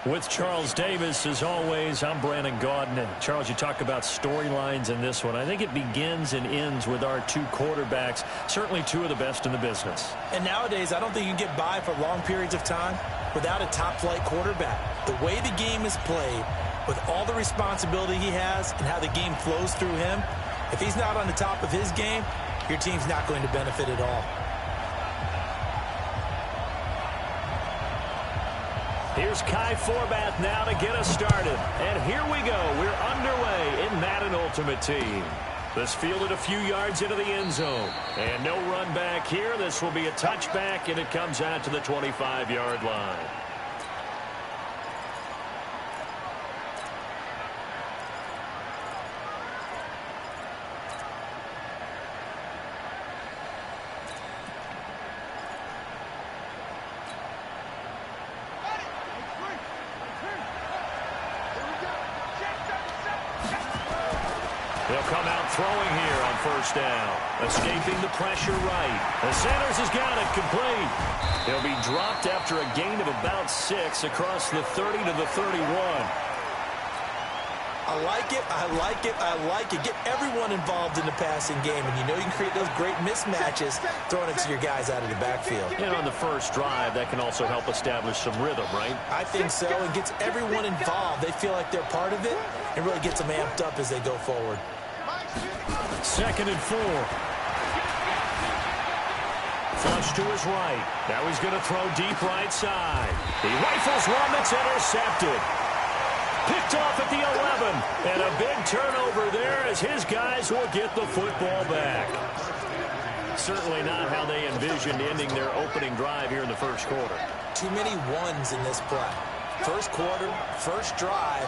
With Charles Davis, as always, I'm Brandon Gaudin. And Charles, you talk about storylines in this one. I think it begins and ends with our two quarterbacks, certainly two of the best in the business. And nowadays, I don't think you can get by for long periods of time without a top-flight quarterback. The way the game is played, with all the responsibility he has and how the game flows through him, if he's not on the top of his game, your team's not going to benefit at all. Here's Kai Forbath now to get us started. And here we go. We're underway in Madden Ultimate Team. This fielded a few yards into the end zone. And no run back here. This will be a touchback, and it comes out to the 25-yard line. He'll come out throwing here on first down. Escaping the pressure right. The Sanders has got it complete. He'll be dropped after a gain of about 6 across the 30 to the 31. I like it, I like it, I like it. Get everyone involved in the passing game, and you know you can create those great mismatches throwing it to your guys out of the backfield. And on the first drive, that can also help establish some rhythm, right? I think so, and gets everyone involved. They feel like they're part of it, and really gets them amped up as they go forward. 2nd and 4. Flush to his right. Now he's going to throw deep right side. He rifles one that's intercepted. Picked off at the 11. And a big turnover there as his guys will get the football back. Certainly not how they envisioned ending their opening drive here in the first quarter. Too many ones in this play. First quarter, first drive,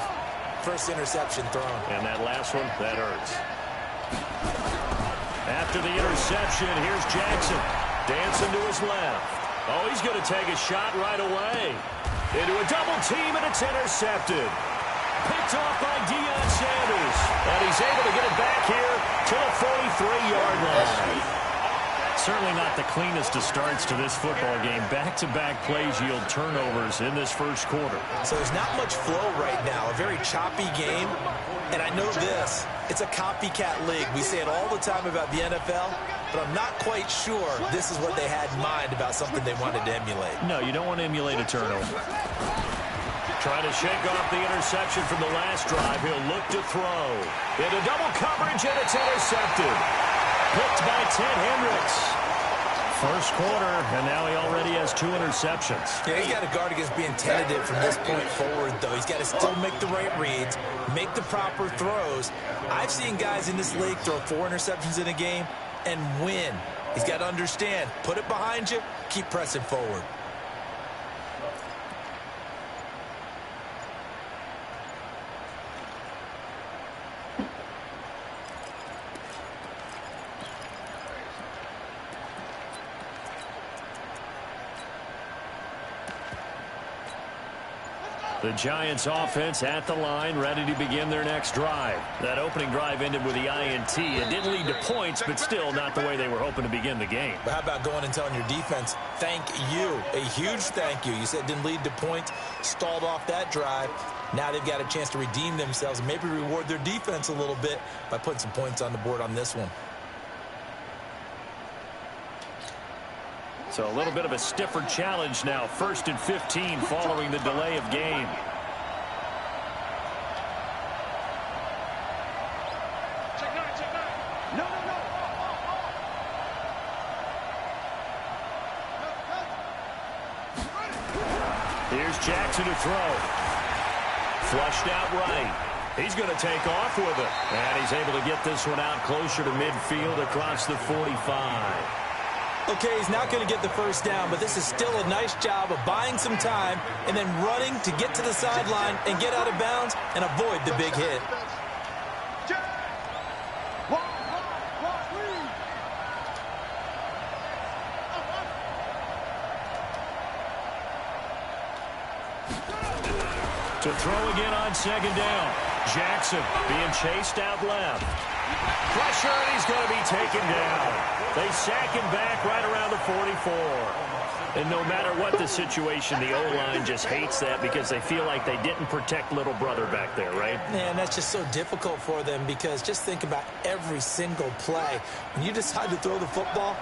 first interception thrown. And that last one, that hurts. After the interception, here's Jackson. Dancing to his left. Oh, he's going to take a shot right away. Into a double team, and it's intercepted. Picked off by Deion Sanders. And he's able to get it back here to the 43-yard line. Certainly not the cleanest of starts to this football game. Back-to-back plays yield turnovers in this first quarter. So there's not much flow right now. A very choppy game. And I know this. It's a copycat league. We say it all the time about the NFL, but I'm not quite sure this is what they had in mind about something they wanted to emulate. No, you don't want to emulate a turnover. Trying to shake off the interception from the last drive. He'll look to throw. Into double coverage, and it's intercepted. Picked by Ted Hendricks. First quarter, and now he already has 2 interceptions. Yeah, he's got to guard against being tentative from this point forward, though. He's got to still make the right reads, make the proper throws. I've seen guys in this league throw 4 interceptions in a game and win. He's got to understand, put it behind you, keep pressing forward. The Giants offense at the line, ready to begin their next drive. That opening drive ended with the INT. It didn't lead to points, but still not the way they were hoping to begin the game. But how about going and telling your defense, thank you, a huge thank you. You said it didn't lead to points, stalled off that drive. Now they've got a chance to redeem themselves and maybe reward their defense a little bit by putting some points on the board on this one. So a little bit of a stiffer challenge now. 1st and 15 following the delay of game. Here's Jackson to throw. Flushed out right. He's going to take off with it. And he's able to get this one out closer to midfield across the 45. Okay, he's not going to get the first down, but this is still a nice job of buying some time and then running to get to the sideline and get out of bounds and avoid the big hit. To throw again on 2nd down. Jackson being chased out left. Pressure, and he's going to be taken down. They sack him back right around the 44. And no matter what the situation, the O-line just hates that because they feel like they didn't protect little brother back there, right? Man, that's just so difficult for them because just think about every single play. When you decide to throw the football,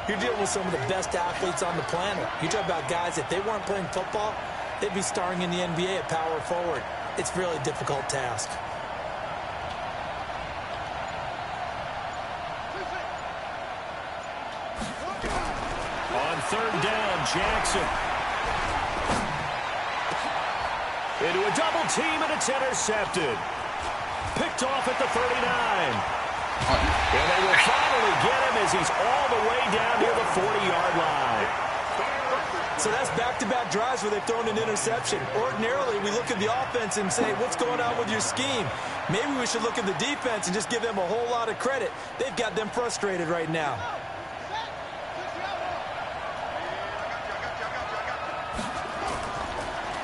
you're dealing with some of the best athletes on the planet. You talk about guys, if they weren't playing football, they'd be starring in the NBA at power forward. It's a really difficult task. On third down, Jackson. Into a double team, and it's intercepted. Picked off at the 39. And they will finally get him as he's all the way down near the 40-yard line. So that's back-to-back drives where they've thrown an interception. Ordinarily, we look at the offense and say, what's going on with your scheme? Maybe we should look at the defense and just give them a whole lot of credit. They've got them frustrated right now.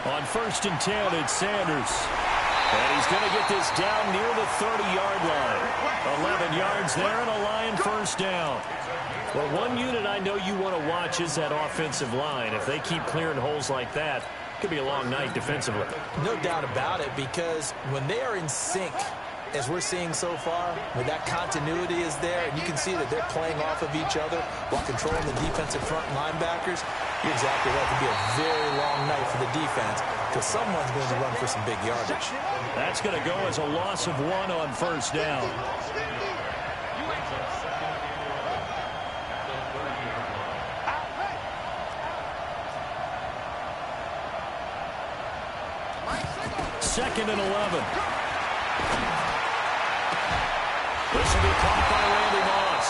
On 1st and 10, it's Sanders. And he's going to get this down near the 30-yard line. 11 yards there and a Lion first down. Well, one unit I know you want to watch is that offensive line. If they keep clearing holes like that, it could be a long night defensively. No doubt about it, because when they are in sync, as we're seeing so far, when that continuity is there, and you can see that they're playing off of each other while controlling the defensive front linebackers, you're exactly right. It could be a very long night for the defense because someone's going to run for some big yardage. That's going to go as a loss of 1 on first down. Second and 11. This will be caught by Randy Moss.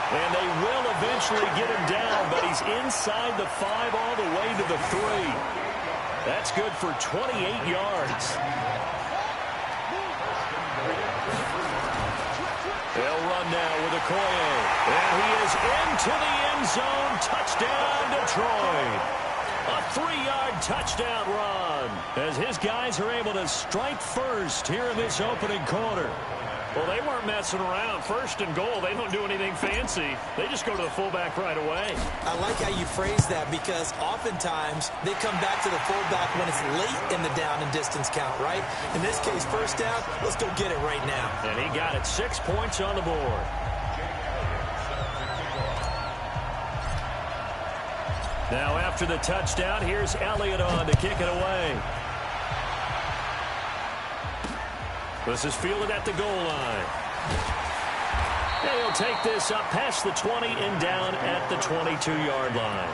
And they will eventually get him down, but he's inside the 5 all the way to the 3. That's good for 28 yards. They'll run now with Okoye. And he is into the end zone. Touchdown, Detroit. A 3-yard touchdown run as his guys are able to strike first here in this opening quarter. Well, they weren't messing around. 1st and goal, they don't do anything fancy. They just go to the fullback right away. I like how you phrase that because oftentimes they come back to the fullback when it's late in the down and distance count, right? In this case, first down, let's go get it right now. And he got it. 6 points on the board. Now after the touchdown, here's Elliott on to kick it away. This is fielded at the goal line. And he'll take this up past the 20 and down at the 22-yard line.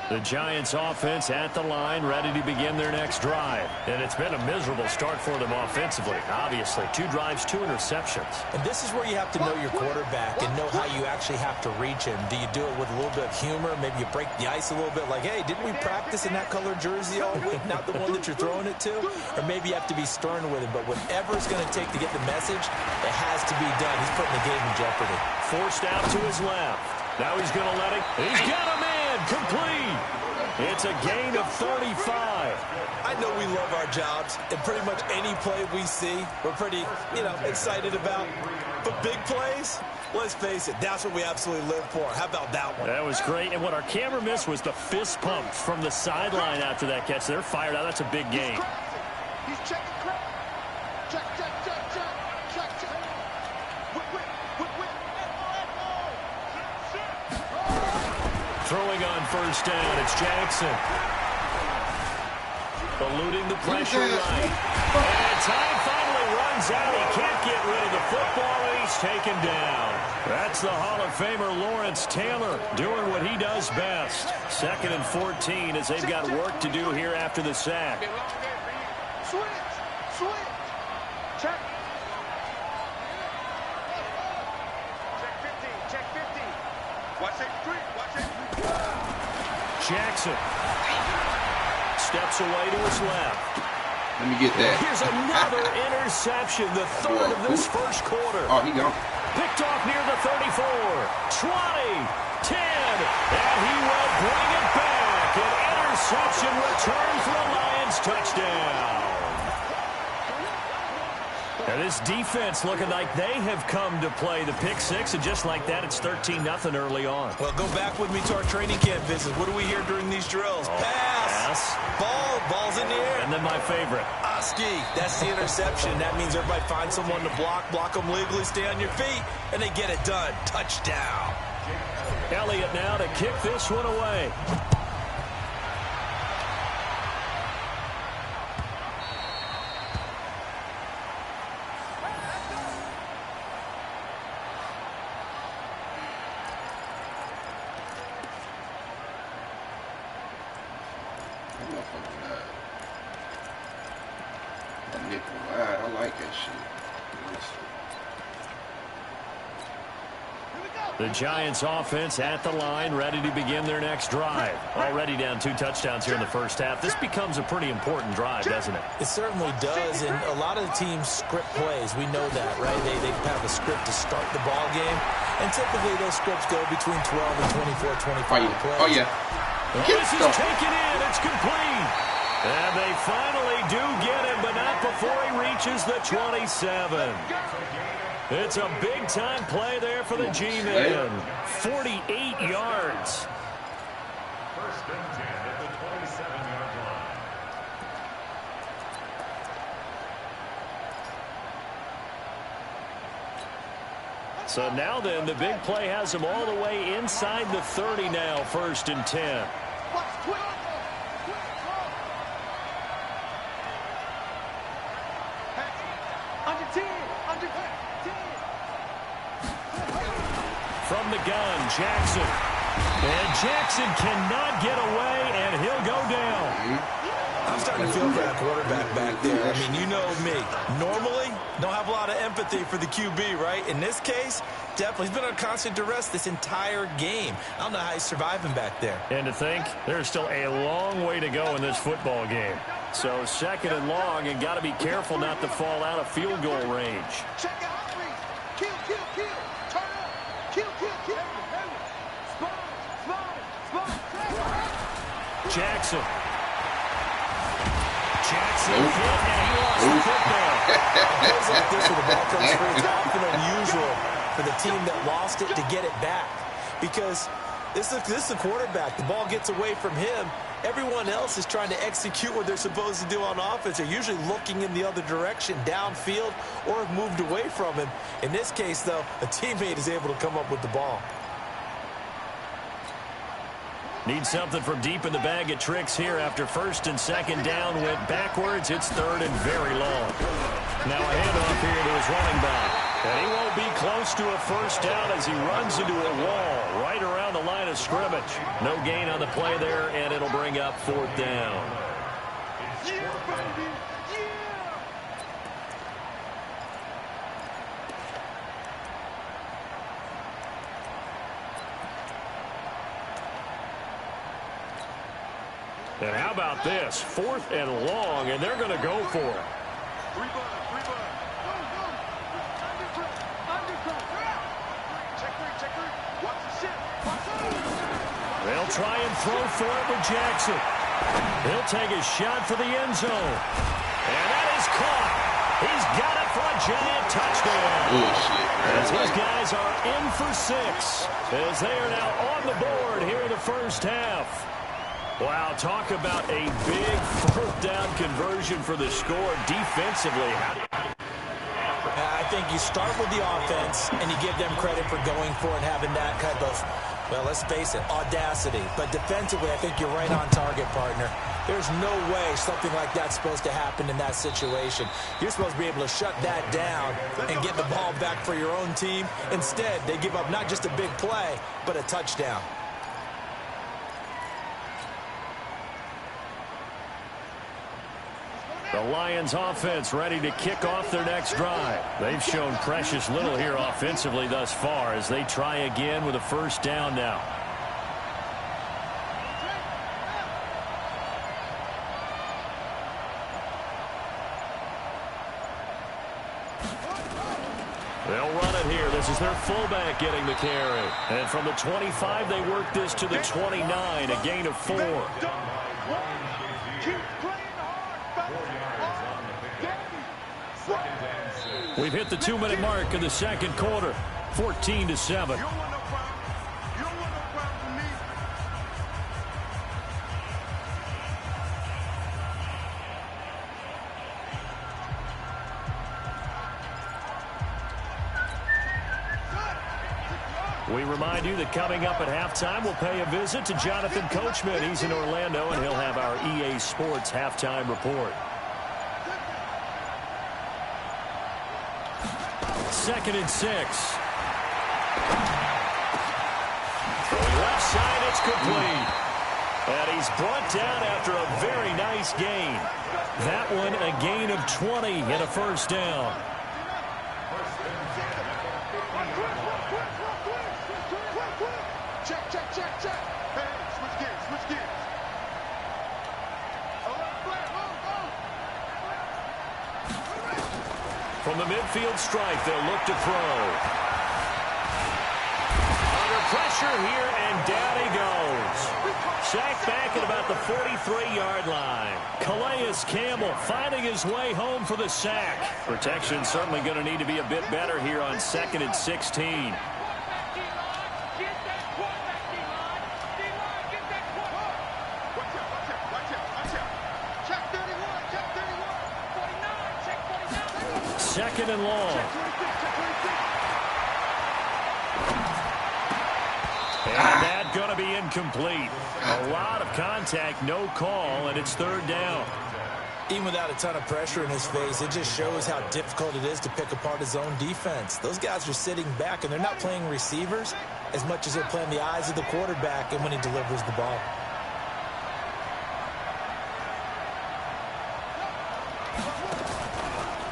The Giants offense at the line, ready to begin their next drive. And it's been a miserable start for them offensively, obviously. 2 drives, 2 interceptions. And this is where you have to know your quarterback and know how you actually have to reach him. Do you do it with a little bit of humor? Maybe you break the ice a little bit like, hey, didn't we practice in that color jersey all week? Not the one that you're throwing it to? Or maybe you have to be stern with him. But whatever it's going to take to get the message, it has to be done. He's putting the game in jeopardy. Forced out to his left. Now he's going to let it. He's got a man. Complete. It's a gain of 35. I know we love our jobs, and pretty much any play we see, we're pretty, excited about. But big plays, let's face it, that's what we absolutely live for. How about that one? That was great. And what our camera missed was the fist pump from the sideline after that catch. They're fired out. That's a big gain. He's checking. Check. Throwing on first down, it's Jackson. Eluding the pressure right. And time finally runs out. He can't get rid of the football, and he's taken down. That's the Hall of Famer Lawrence Taylor doing what he does best. 2nd and 14 as they've got work to do here after the sack. Switch. Check. Check 50. Watch it. Jackson steps away to his left. Let me get that. Here's another interception, the third of this first quarter. Oh, he gone. Picked off near the 34, 20, 10, and he will bring it back. An interception return for a Lions touchdown. And this defense looking like they have come to play the pick six, and just like that, it's 13-0 early on. Well, go back with me to our training camp visit. What do we hear during these drills? Pass. Ball's in the air. And then my favorite. Oski, that's the interception. That means everybody finds someone to block them legally, stay on your feet, and they get it done. Touchdown. Elliott now to kick this one away. I like that shit. The Giants offense at the line, ready to begin their next drive. Already down 2 touchdowns here in the first half. This becomes a pretty important drive, doesn't it? It certainly does, and a lot of the teams script plays. We know that, right? They have a script to start the ball game, and typically those scripts go between 12 and 24, 25 plays. Oh, yeah. This is taken in. It's complete. And they finally do get him, but not before he reaches the 27. It's a big-time play there for the G-Men. 48 yards. First and 10 at the 27-yard line. So now then, the big play has him all the way inside the 30 now, first and 10. From the gun, Jackson. And Jackson cannot get away, and he'll go down. I'm starting to feel for that quarterback back there. I mean, you know me. Normally, don't have a lot of empathy for the QB, right? In this case, definitely. He's been on constant duress this entire game. I don't know how he's surviving back there. And to think, there's still a long way to go in this football game. So second and long, and got to be careful not to fall out of field goal range. Check out three. Kill. Turn up. Kill. Jackson hit, and he lost the football. Plays like this where the ball comes free, it's often unusual for the team that lost it to get it back. Because this is a quarterback. The ball gets away from him. Everyone else is trying to execute what they're supposed to do on offense. They're usually looking in the other direction, downfield, or have moved away from him. In this case, though, a teammate is able to come up with the ball. Need something from deep in the bag of tricks here after first and second down went backwards. It's third and very long. Now a handoff here to his running back. And he won't be close to a first down as he runs into a wall right around the line of scrimmage. No gain on the play there, and it'll bring up fourth down. And how about this? Fourth and long, and they're going to go for it. They'll try and throw for it with Jackson. He'll take a shot for the end zone. And that is caught. He's got it for a giant touchdown. As these guys are in for 6, as they are now on the board here in the first half. Wow, talk about a big fourth down conversion for the score defensively. I think you start with the offense, and you give them credit for going for it and having that kind of, well, let's face it, audacity. But defensively, I think you're right on target, partner. There's no way something like that's supposed to happen in that situation. You're supposed to be able to shut that down and get the ball back for your own team. Instead, they give up not just a big play, but a touchdown. The Lions offense ready to kick off their next drive. They've shown precious little here offensively thus far as they try again with a first down now. They'll run it here. This is their fullback getting the carry. And from the 25, they work this to the 29, a gain of 4. We've hit the 2-minute mark in the second quarter, 14-7. We remind you that coming up at halftime, we'll pay a visit to Jonathan Coachman. He's in Orlando, and he'll have our EA Sports halftime report. 2nd and 6. Throwing left side, it's complete. And he's brought down after a very nice gain. That one a gain of 20 and a first down. Check. Hey, switch gears. From the midfield strike, they'll look to throw. Under pressure here, and down he goes. Sacked back at about the 43-yard line. Calais Campbell finding his way home for the sack. Protection certainly going to need to be a bit better here on 2nd and 16. Second and long. And that's going to be incomplete. A lot of contact, no call, and it's 3rd down. Even without a ton of pressure in his face, it just shows how difficult it is to pick apart his own defense. Those guys are sitting back, and they're not playing receivers as much as they're playing the eyes of the quarterback and when he delivers the ball.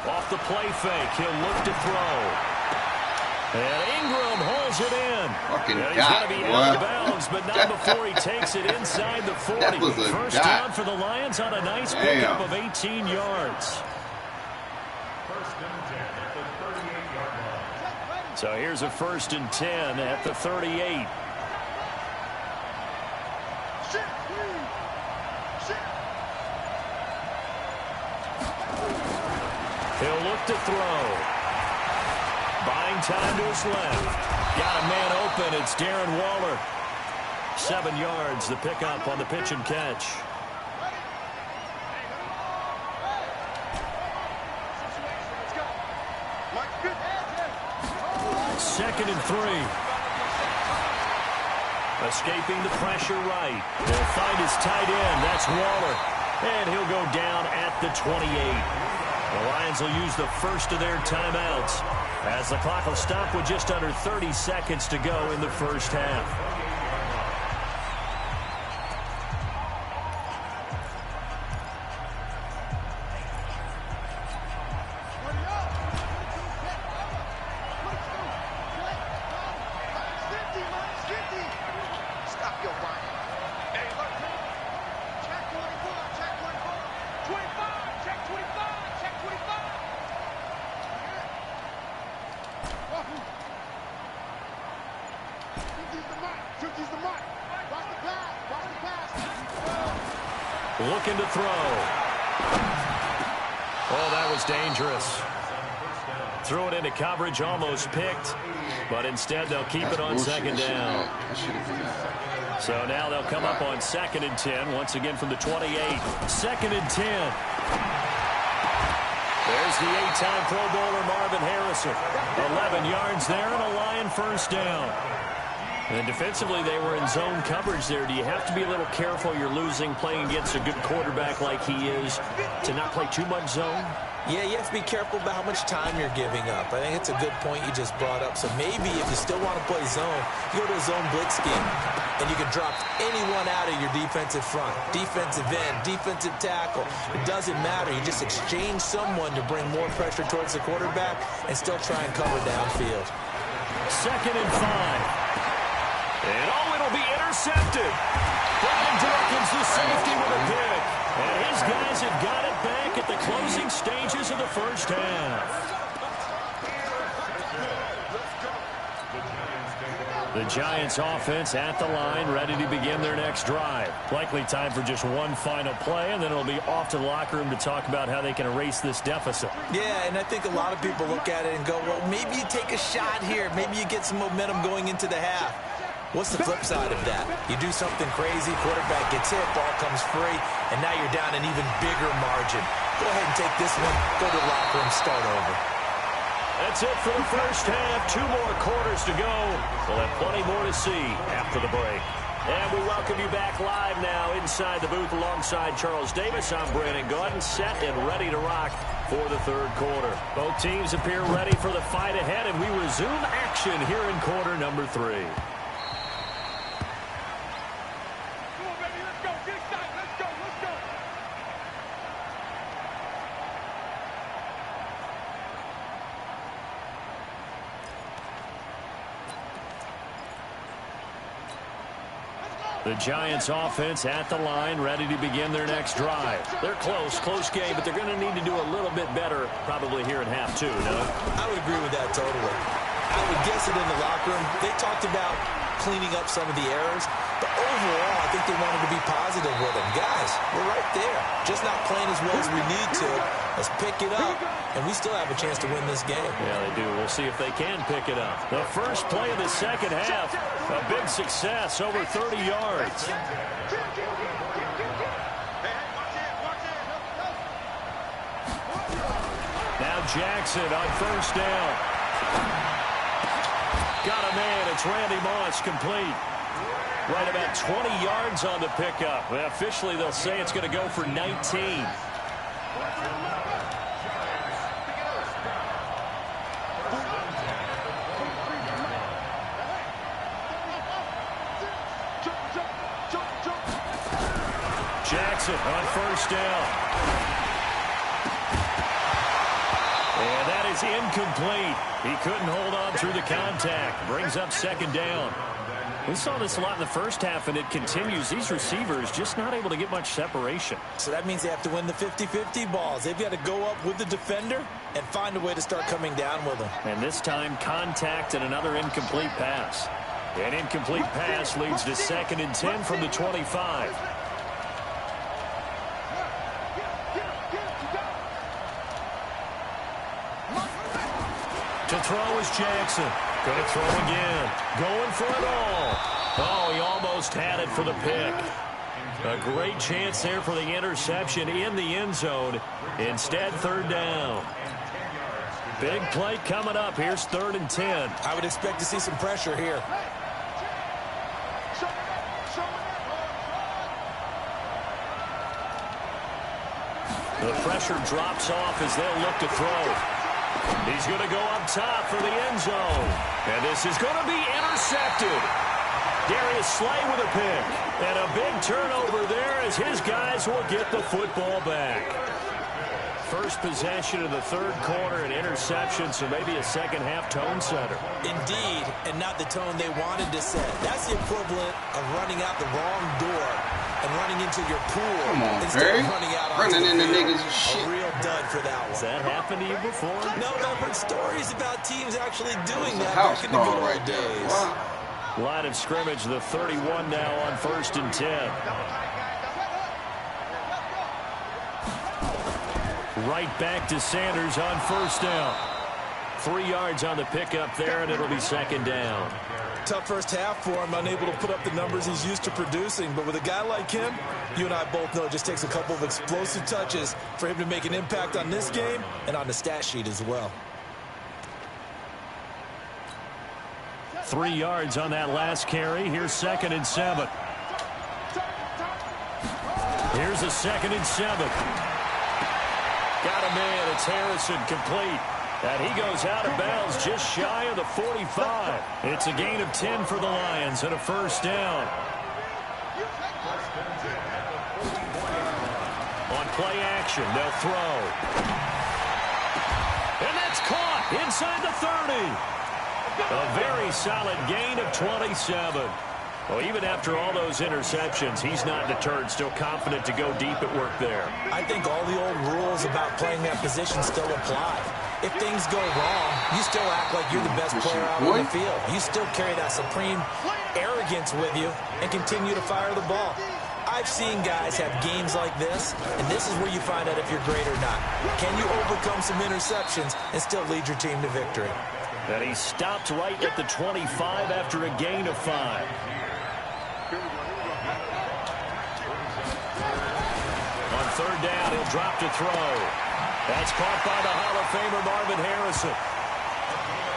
Off the play fake, he'll look to throw. And Ingram holds it in. And he's going to be out of bounds, but not before he takes it inside the 40. First down for the Lions on a nice pickup of 18 yards. So here's a 1st and 10 at the 38. He'll look to throw. Buying time to his left. Got a man open. It's Darren Waller. 7 yards, the pickup on the pitch and catch. Second and 3. Escaping the pressure right. They'll find his tight end. That's Waller. And he'll go down at the 28. The Lions will use the first of their timeouts as the clock will stop with just under 30 seconds to go in the first half. Looking to throw. Oh, that was dangerous. Threw it into coverage, almost picked, but instead they'll keep it on 2nd down. So now they'll come up on 2nd and 10, once again from the 28. 2nd and 10. There's the 8-time Pro Bowler Marvin Harrison. 11 yards there and a Lion first down. And defensively, they were in zone coverage there. Do you have to be a little careful? You're losing, playing against a good quarterback like he is, to not play too much zone? Yeah, you have to be careful about how much time you're giving up. I think it's a good point you just brought up. So maybe if you still want to play zone, you go to a zone blitz scheme, and you can drop anyone out of your defensive front, defensive end, defensive tackle. It doesn't matter. You just exchange someone to bring more pressure towards the quarterback and still try and cover downfield. 2nd and 5. And it'll be intercepted. Brandon Dawkins, the safety, with a pick. And his guys have got it back at the closing stages of the first half. The Giants offense at the line, ready to begin their next drive. Likely time for just one final play, and then it'll be off to the locker room to talk about how they can erase this deficit. Yeah, and I think a lot of people look at it and go, well, maybe you take a shot here. Maybe you get some momentum going into the half. What's the flip side of that? You do something crazy, quarterback gets hit, ball comes free, and now you're down an even bigger margin. Go ahead and take this one, go to the locker room, start over. That's it for the first half. 2 more quarters to go. We'll have plenty more to see after the break. And we welcome you back live now inside the booth alongside Charles Davis. I'm Brandon Gaudin, set and ready to rock for the third quarter. Both teams appear ready for the fight ahead, and we resume action here in quarter number 3. The Giants offense at the line, ready to begin their next drive. They're close game, but they're going to need to do a little bit better probably here in half 2, no? I would agree with that totally. I would guess it in the locker room. They talked about cleaning up some of the errors, but overall, I think they wanted to be positive with them. Guys, we're right there. Just not playing as well as we need to. Let's pick it up, and we still have a chance to win this game. Yeah, they do. We'll see if they can pick it up. The first play of the second half, a big success, over 30 yards. Now Jackson on first down. Got a man. It's Randy Moss, complete. Right about 20 yards on the pickup. Well, officially, they'll say it's going to go for 19. Jackson on first down. And that is incomplete. He couldn't hold on through the contact. Brings up second down. We saw this a lot in the first half, and it continues. These receivers just not able to get much separation. So that means they have to win the 50-50 balls. They've got to go up with the defender and find a way to start coming down with them. And this time, contact and another incomplete pass. An incomplete pass leads to 2nd and 10 from the 25. To throw is Jackson. Going to throw again. Going for it all. Oh, he almost had it for the pick. A great chance there for the interception in the end zone. Instead, 3rd down. Big play coming up. Here's 3rd and 10. I would expect to see some pressure here. The pressure drops off as they'll look to throw. He's going to go up top for the end zone. And this is going to be intercepted. Darius Slay with a pick. And a big turnover there as his guys will get the football back. First possession of the third quarter, an interception, so maybe a second half tone setter. Indeed, and not the tone they wanted to set. That's the equivalent of running out the wrong door and running into your pool. Come on, instead Barry. of running out Running onto the into field. niggas and shit. A real dud for that one. Has that happened to you before? No, I've heard stories about teams actually doing that House back in the good call old right there. days. Wow. Line of scrimmage, the 31 now on 1st and 10. Right back to Sanders on 1st down. 3 yards on the pickup there, and it'll be 2nd down. Tough first half for him, unable to put up the numbers he's used to producing. But with a guy like him, you and I both know it just takes a couple of explosive touches for him to make an impact on this game and on the stat sheet as well. 3 yards on that last carry. Here's 2nd and 7. Here's a 2nd and 7. Got a man. It's Harrison, complete. And he goes out of bounds just shy of the 45. It's a gain of 10 for the Lions and a 1st down. On play action, they'll throw. And that's caught inside the 30. A very solid gain of 27. Well, even after all those interceptions, he's not deterred, still confident to go deep at work there. I think all the old rules about playing that position still apply. If things go wrong, you still act like you're the best player out on the field. You still carry that supreme arrogance with you and continue to fire the ball. I've seen guys have games like this, and this is where you find out if you're great or not. Can you overcome some interceptions and still lead your team to victory? And he stopped right at the 25 after a gain of 5. On third down, he'll drop to throw. That's caught by the Hall of Famer Marvin Harrison.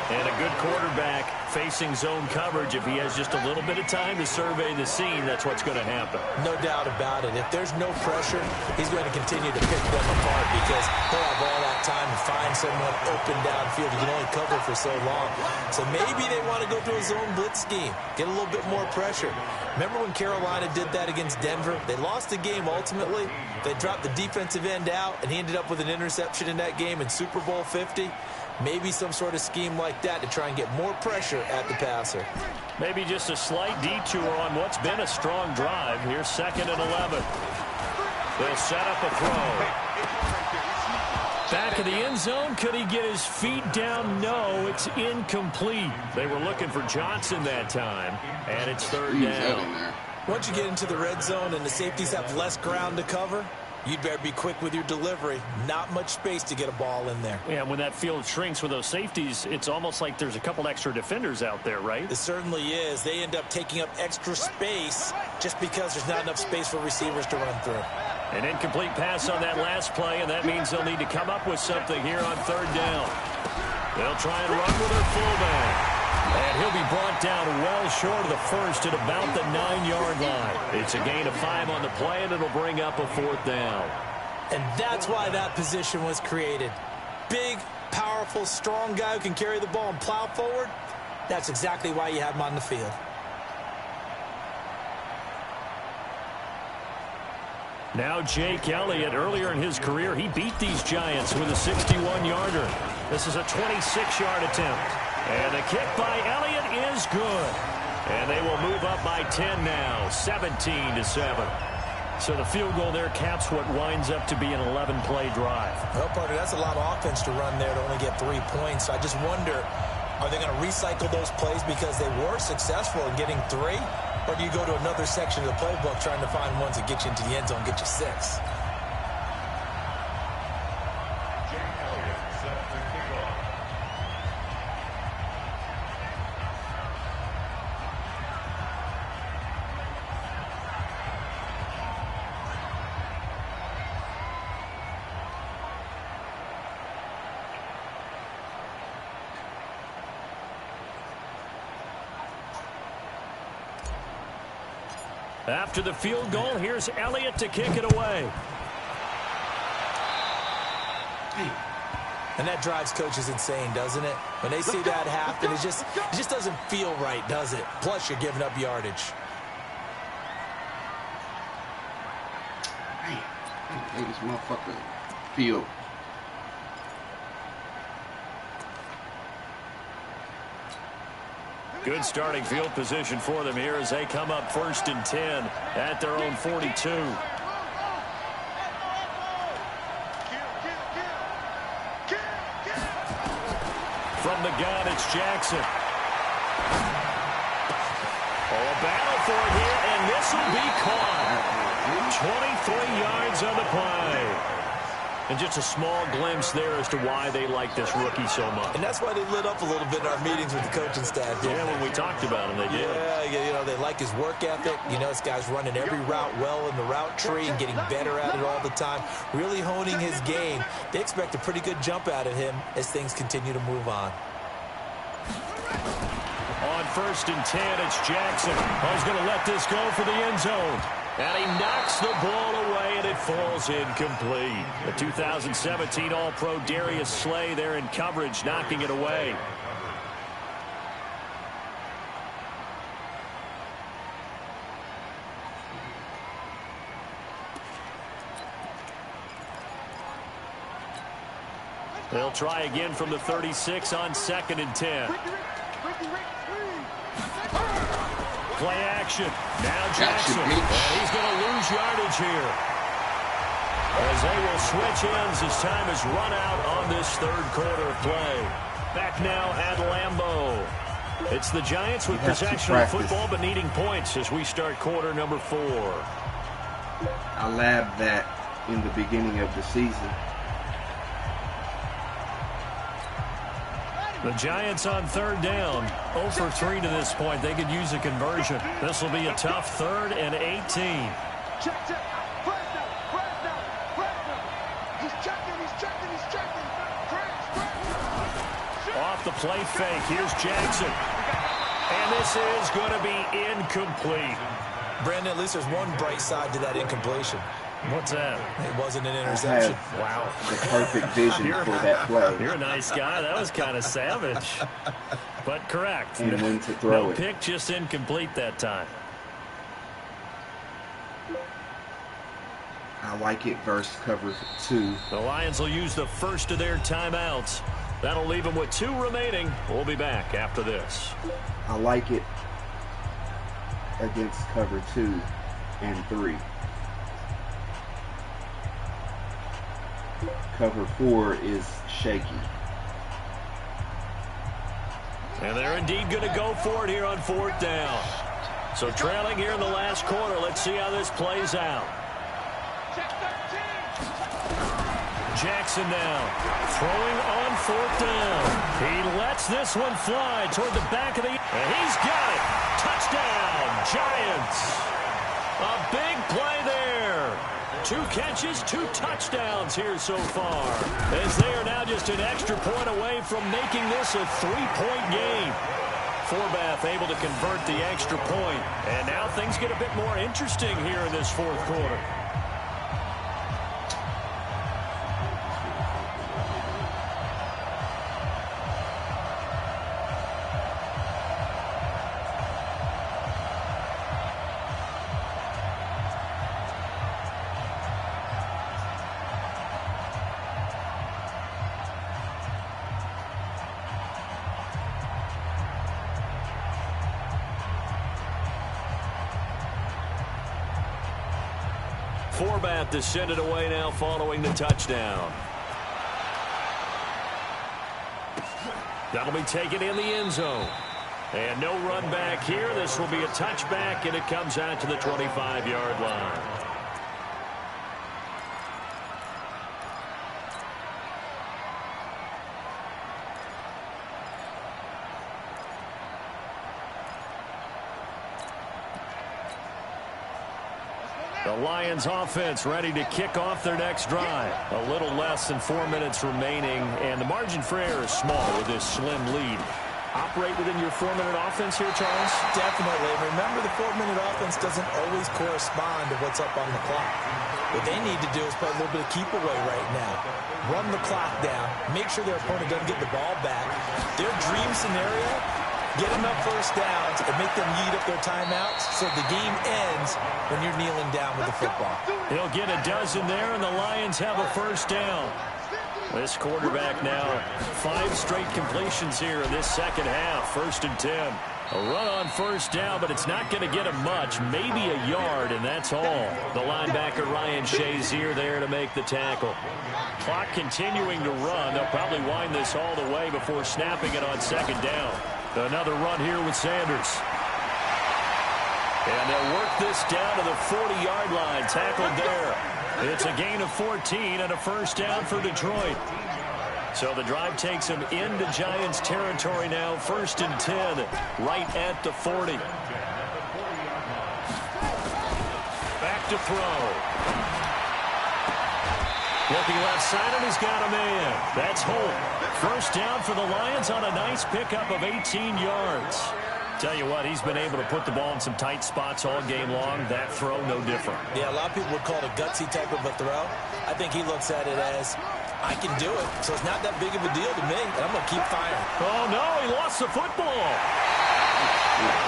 And a good quarterback facing zone coverage. If he has just a little bit of time to survey the scene, that's what's going to happen. No doubt about it. If there's no pressure, he's going to continue to pick them apart because he'll have all that time to find someone open downfield. You can only cover for so long. So maybe they want to go to a zone blitz scheme, get a little bit more pressure. Remember when Carolina did that against Denver? They lost the game ultimately. They dropped the defensive end out, and he ended up with an interception in that game in Super Bowl 50. Maybe some sort of scheme like that to try and get more pressure at the passer. Maybe just a slight detour on what's been a strong drive. Here's 2nd and 11. They'll set up a throw. Back of the end zone. Could he get his feet down? No, it's incomplete. They were looking for Johnson that time, and it's 3rd down. Once you get into the red zone and the safeties have less ground to cover, you'd better be quick with your delivery. Not much space to get a ball in there. Yeah, when that field shrinks with those safeties, it's almost like there's a couple extra defenders out there, right? It certainly is. They end up taking up extra space just because there's not enough space for receivers to run through. An incomplete pass on that last play, and that means they'll need to come up with something here on 3rd down. They'll try and run with their fullback. And he'll be brought down well short of the first at about the 9-yard line. It's a gain of 5 on the play, and it'll bring up a 4th down. And that's why that position was created. Big, powerful, strong guy who can carry the ball and plow forward. That's exactly why you have him on the field. Now Jake Elliott, earlier in his career, he beat these Giants with a 61-yarder. This is a 26-yard attempt. And the kick by Elliott is good. And they will move up by 10 now, 17-7. So the field goal there caps what winds up to be an 11-play drive. Well, partner, that's a lot of offense to run there to only get 3 points. I just wonder, are they going to recycle those plays because they were successful in getting 3? Or do you go to another section of the playbook trying to find ones that get you into the end zone, get you 6? After the field goal, here's Elliott to kick it away. And that drives coaches insane, doesn't it? When they see that happen, it just doesn't feel right, does it? Plus, you're giving up yardage. Hey, this motherfucker field. Good starting field position for them here as they come up 1st and 10 at their own 42. From the gun, it's Jackson. Oh, a battle for it here, and this will be caught. 23 yards on the play. And just a small glimpse there as to why they like this rookie so much. And that's why they lit up a little bit in our meetings with the coaching staff. Yeah, when we talked about him, they did. Yeah, you know, they like his work ethic. You know, this guy's running every route well in the route tree and getting better at it all the time, really honing his game. They expect a pretty good jump out of him as things continue to move on. On 1st and 10, it's Jackson. Oh, he's going to let this go for the end zone. And he knocks the ball away, and it falls incomplete. The 2017 All-Pro Darius Slay there in coverage, knocking it away. They'll try again from the 36 on 2nd and 10. Play action. Now Jackson. And he's going to lose yardage here. as they will switch ends as time has run out on this third quarter of play. Back now at Lambeau. It's the Giants with possession of football but needing points as we start quarter number 4. I labbed that in the beginning of the season. The Giants on third down. 0 for 3 to this point. They could use a conversion. This will be a tough 3rd and 18. Check. Fresno. He's checking. Off the play fake. Here's Jackson. And this is going to be incomplete. Brandon, at least there's one bright side to that incompletion. What's that? It wasn't an interception. Wow. The perfect vision for that play. You're a nice guy. That was kind of savage. But correct. And when to throw it. Pick, just incomplete that time. I like it versus cover 2. The Lions will use the first of their timeouts. That'll leave them with 2 remaining. We'll be back after this. I like it against cover 2 and 3. Cover 4 is shaky. And they're indeed going to go for it here on 4th down. So trailing here in the last quarter. Let's see how this plays out. Jackson now throwing on 4th down. He lets this one fly toward the back of the... And he's got it. Touchdown, Giants. A big play there. 2 catches, 2 touchdowns here so far. As they are now just an extra point away from making this a 3-point game. Forbath able to convert the extra point. And now things get a bit more interesting here in this 4th quarter. Forbath to send it away now following the touchdown. That'll be taken in the end zone. And no run back here. This will be a touchback, and it comes out to the 25-yard line. The Lions offense ready to kick off their next drive. A little less than 4 minutes remaining, and the margin for error is small with this slim lead. Operate within your 4-minute offense here, Charles? Definitely. Remember, the 4-minute offense doesn't always correspond to what's up on the clock. What they need to do is play a little bit of keep away right now. Run the clock down. Make sure their opponent doesn't get the ball back. Their dream scenario, get them up first downs and make them eat up their timeouts so the game ends when you're kneeling down with the football. He'll get a dozen there, and the Lions have a first down. This quarterback now 5 straight completions here in this second half. 1st and 10. A run on first down, but it's not going to get him much. Maybe a yard, and that's all. The linebacker Ryan Shazier there to make the tackle. Clock continuing to run. They'll probably wind this all the way before snapping it on second down. Another run here with Sanders. And they'll work this down to the 40-yard line. Tackled there. It's a gain of 14 and a first down for Detroit. So the drive takes them into Giants territory now. 1st and 10, right at the 40. Back to throw. Looking left side, and he's got a man. That's Holt. First down for the Lions on a nice pickup of 18 yards. Tell you what, he's been able to put the ball in some tight spots all game long. That throw, no different. Yeah, a lot of people would call it a gutsy type of a throw. I think he looks at it as, I can do it, so it's not that big of a deal to me, and I'm going to keep firing. Oh, no, he lost the football.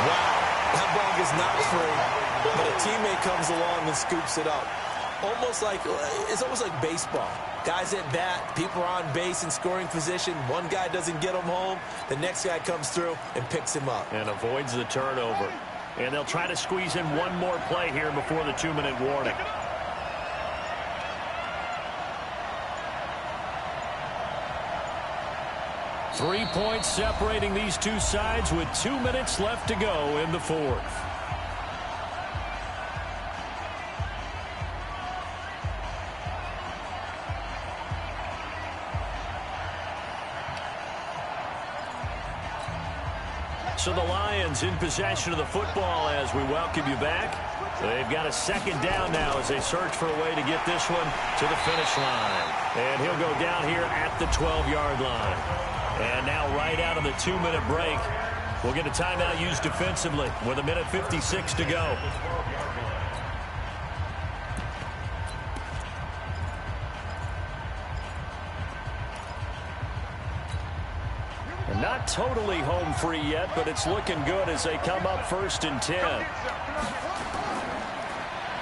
Wow, that ball gets knocked free, but a teammate comes along and scoops it up. It's almost like baseball. Guys at bat, people are on base in scoring position. One guy doesn't get him home. The next guy comes through and picks him up. And avoids the turnover. And they'll try to squeeze in one more play here before the 2-minute warning. 3 points separating these two sides with 2 minutes left to go in the fourth. So the Lions in possession of the football as we welcome you back. They've got a second down now as they search for a way to get this one to the finish line. And he'll go down here at the 12-yard line. And now right out of the 2-minute break, we'll get a timeout used defensively with 1:56 to go. Not totally home free yet, but it's looking good as they come up 1st and 10.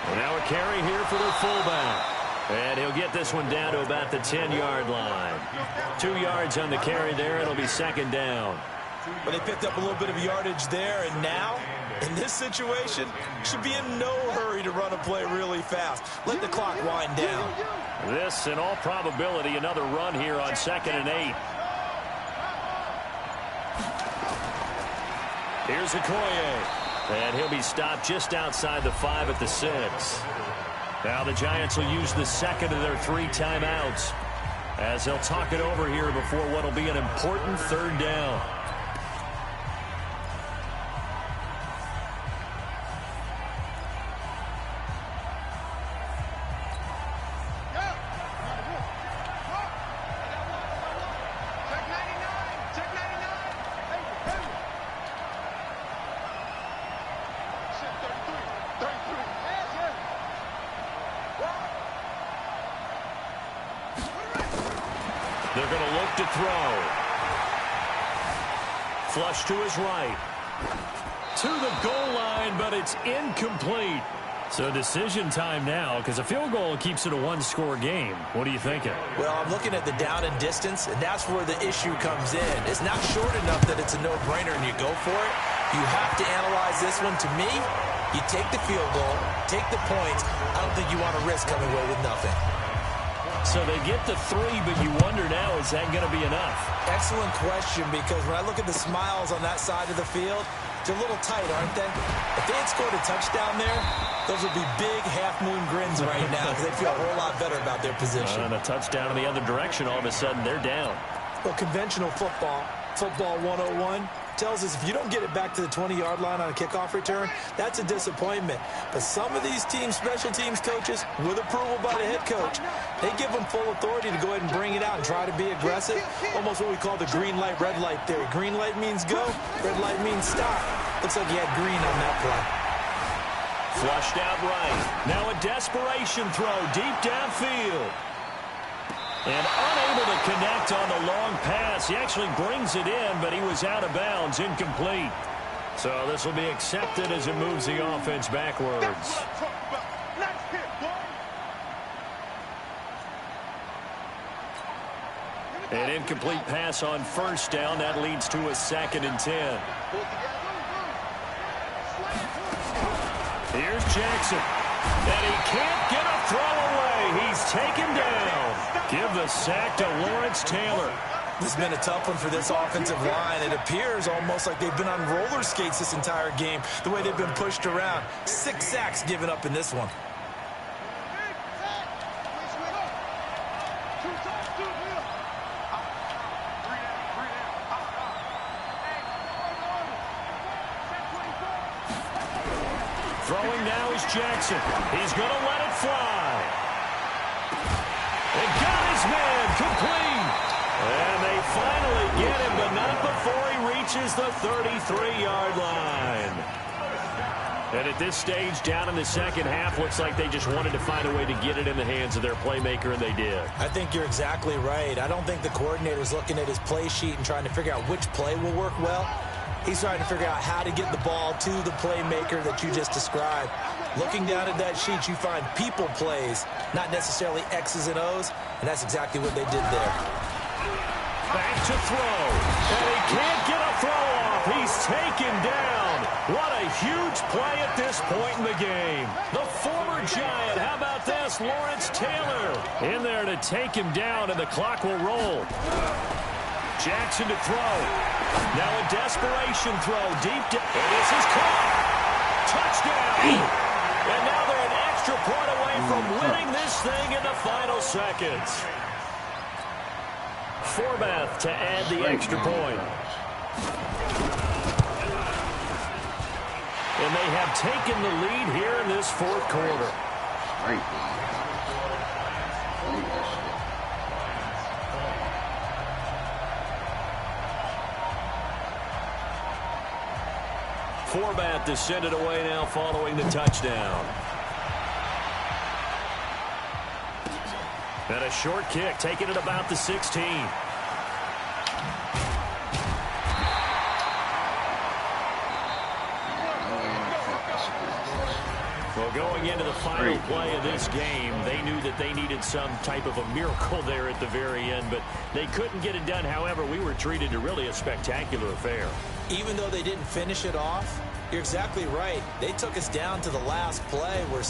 And now a carry here for their fullback. And he'll get this one down to about the 10-yard line. 2 yards on the carry there. It'll be second down. But they picked up a little bit of yardage there, and now, in this situation, should be in no hurry to run a play really fast. Let the clock wind down. This, in all probability, another run here on 2nd and 8. Here's Okoye. And he'll be stopped just outside the 5 at the 6. Now the Giants will use the second of their 3 timeouts as they'll talk it over here before what will be an important 3rd down. They're going to look to throw. Flush to his right. To the goal line, but it's incomplete. So decision time now because a field goal keeps it a 1-score game. What are you thinking? Well, I'm looking at the down and distance, and that's where the issue comes in. It's not short enough that it's a no-brainer and you go for it. You have to analyze this one. To me, you take the field goal, take the points. I don't think you want to risk coming away with nothing. So they get the 3, but you wonder now, is that going to be enough? Excellent question, because when I look at the smiles on that side of the field, they're a little tight, aren't they? If they had scored a touchdown there, those would be big half-moon grins right now because they feel a whole lot better about their position. And a touchdown in the other direction, all of a sudden they're down. Well, conventional football 101, tells us if you don't get it back to the 20-yard line on a kickoff return, that's a disappointment. But some of these teams, special teams coaches, with approval by the head coach, they give them full authority to go ahead and bring it out and try to be aggressive. Almost what we call the green light, red light theory. Green light means go, red light means stop. Looks like he had green on that play. Flushed out right. Now a desperation throw deep downfield. And unable to connect on the long pass. He actually brings it in, but he was out of bounds, incomplete. So this will be accepted as it moves the offense backwards. An incomplete pass on 1st down. That leads to a 2nd and 10. Here's Jackson. And he can't get a throw away. He's taken down. Give the sack to Lawrence Taylor. This has been a tough one for this offensive line. It appears almost like they've been on roller skates this entire game, the way they've been pushed around. 6 sacks given up in this one. Throwing now is Jackson. He's going to let it fly. And got his man complete. And they finally get him, but not before he reaches the 33-yard line. And at this stage, down in the second half, looks like they just wanted to find a way to get it in the hands of their playmaker, and they did. I think you're exactly right. I don't think the coordinator's looking at his play sheet and trying to figure out which play will work well. He's trying to figure out how to get the ball to the playmaker that you just described. Looking down at that sheet, you find people plays, not necessarily X's and O's, and that's exactly what they did there. Back to throw, and he can't get a throw off. He's taken down. What a huge play at this point in the game. The former Giant, how about this, Lawrence Taylor, in there to take him down, and the clock will roll. Jackson to throw. Now a desperation throw deep down. And this is caught. Touchdown. And now they're an extra point away from winning this thing in the final seconds. Forbath to add the extra point. And they have taken the lead here in this fourth quarter. Great. Forbath to send it away now following the touchdown. And a short kick taking it about the 16. Well, going into the final play of this game, they knew that they needed some type of a miracle there at the very end, but they couldn't get it done. However, we were treated to really a spectacular affair. Even though they didn't finish it off, you're exactly right. They took us down to the last play where